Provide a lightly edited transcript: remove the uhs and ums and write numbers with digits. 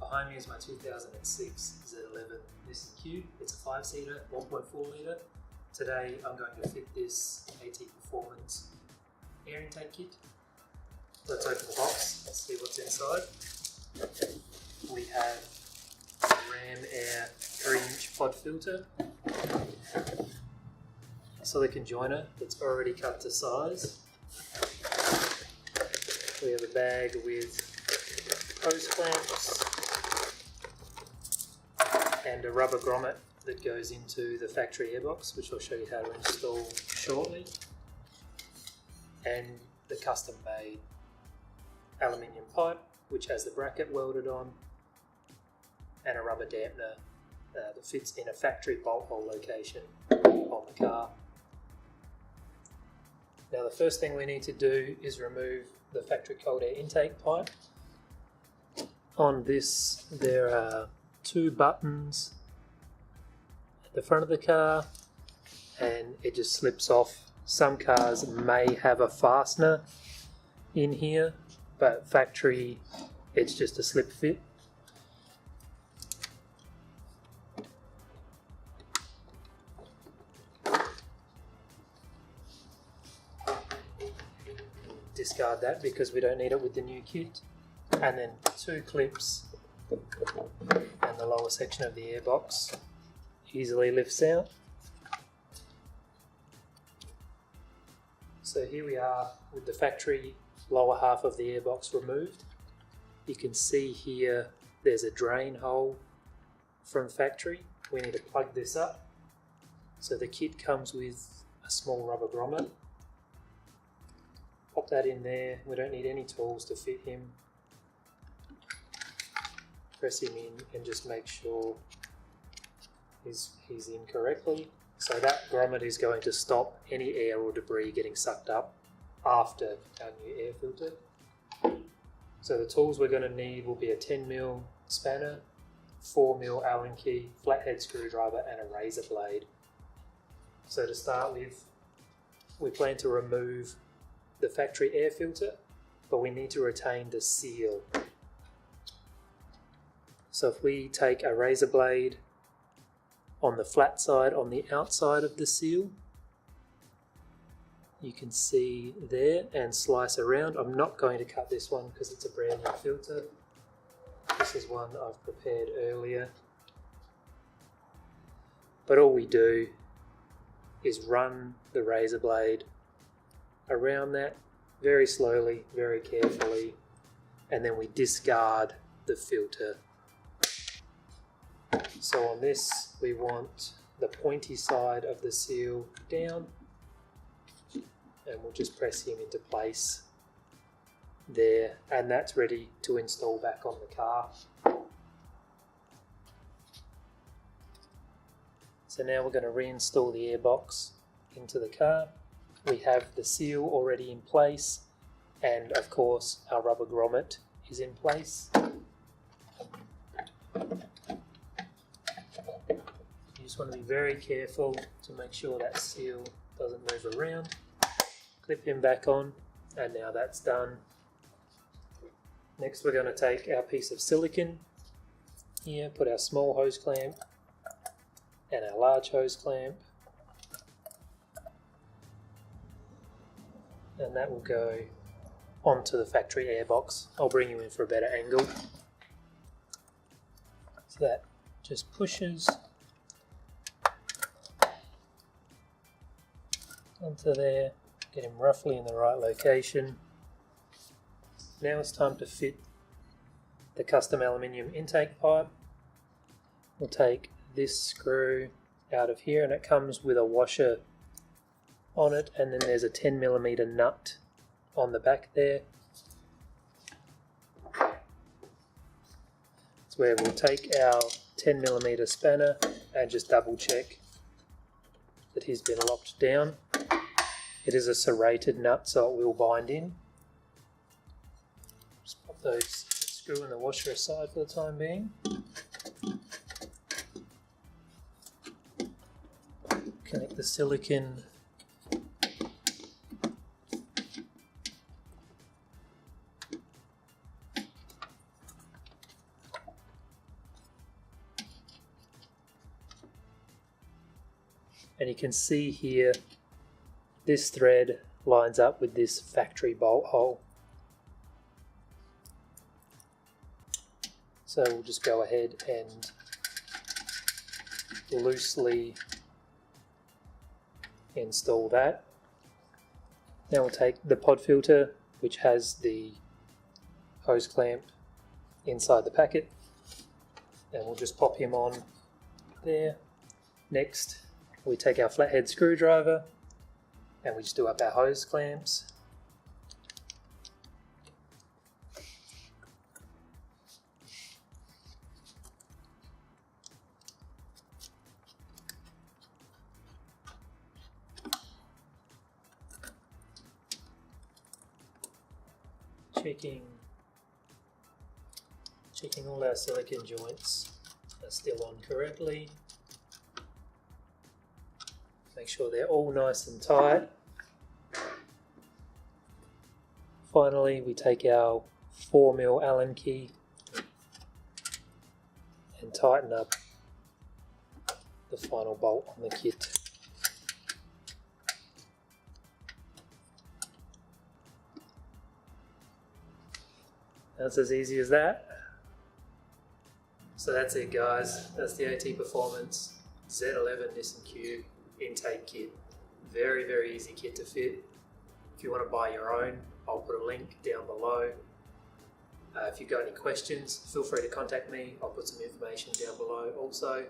Behind me is my 2006 Z11 Nissan Cube. It's a 5-seater, 1.4 litre. Today I'm going to fit this AT Performance air intake kit. Let's open the box and see what's inside. We have a Ram Air 3-inch pod filter, a silicone joiner that's already cut to size. We have a bag with hose clamps and a rubber grommet that goes into the factory airbox, which I'll show you how to install shortly, and the custom made aluminium pipe which has the bracket welded on, and a rubber dampener that fits in a factory bolt hole location on the car. Now the first thing we need to do is remove the factory cold air intake pipe. On this there are 2 buttons at the front of the car and it just slips off. Some cars may have a fastener in here, but factory it's just a slip fit. Discard that because we don't need it with the new kit. And then 2 clips and the lower section of the airbox easily lifts out. So here we are with the factory lower half of the airbox removed. You can see here there's a drain hole from factory. We need to plug this up. So the kit comes with a small rubber grommet. Pop that in there. We don't need any tools to fit him. Press him in and just make sure he's in correctly. So that grommet is going to stop any air or debris getting sucked up after our new air filter. So the tools we're going to need will be a 10mm spanner, 4mm Allen key, flathead screwdriver and a razor blade. So to start with, we plan to remove the factory air filter, but we need to retain the seal. So if we take a razor blade on the flat side on the outside of the seal, you can see there, and slice around. I'm not going to cut this one because it's a brand new filter. This is one I've prepared earlier. But all we do is run the razor blade around that very slowly, very carefully, and then we discard the filter. So on this we want the pointy side of the seal down, and we'll just press him into place there, and that's ready to install back on the car. So now we're going to reinstall the airbox into the car. We have the seal already in place, and of course our rubber grommet is in place. You just want to be very careful to make sure that seal doesn't move around. Clip him back on, and now that's done. Next we're going to take our piece of silicone here, put our small hose clamp and our large hose clamp, and that will go onto the factory airbox. I'll bring you in for a better angle. So that just pushes onto there, get him roughly in the right location. Now it's time to fit the custom aluminium intake pipe. We'll take this screw out of here, and it comes with a washer on it, and then there's a 10mm nut on the back there. It's where we'll take our 10mm spanner and just double check that he's been locked down. It is a serrated nut, so it will bind in. Just pop those screw and the washer aside for the time being. Connect the silicone And you can see here, this thread lines up with this factory bolt hole. So we'll just go ahead and loosely install that. Now we'll take the pod filter, which has the hose clamp inside the packet, and we'll just pop him on there. Next, we take our flathead screwdriver and we just do up our hose clamps. Checking all our silicone joints are still on correctly. Make sure they're all nice and tight. Finally, we take our 4mm Allen key and tighten up the final bolt on the kit. That's as easy as that. So that's it, guys. That's the AT Performance Z11 Nissan Cube intake kit. Very, very easy kit to fit. If you want to buy your own, I'll put a link down below. If you've got any questions, feel free to contact me. I'll put some information down below also.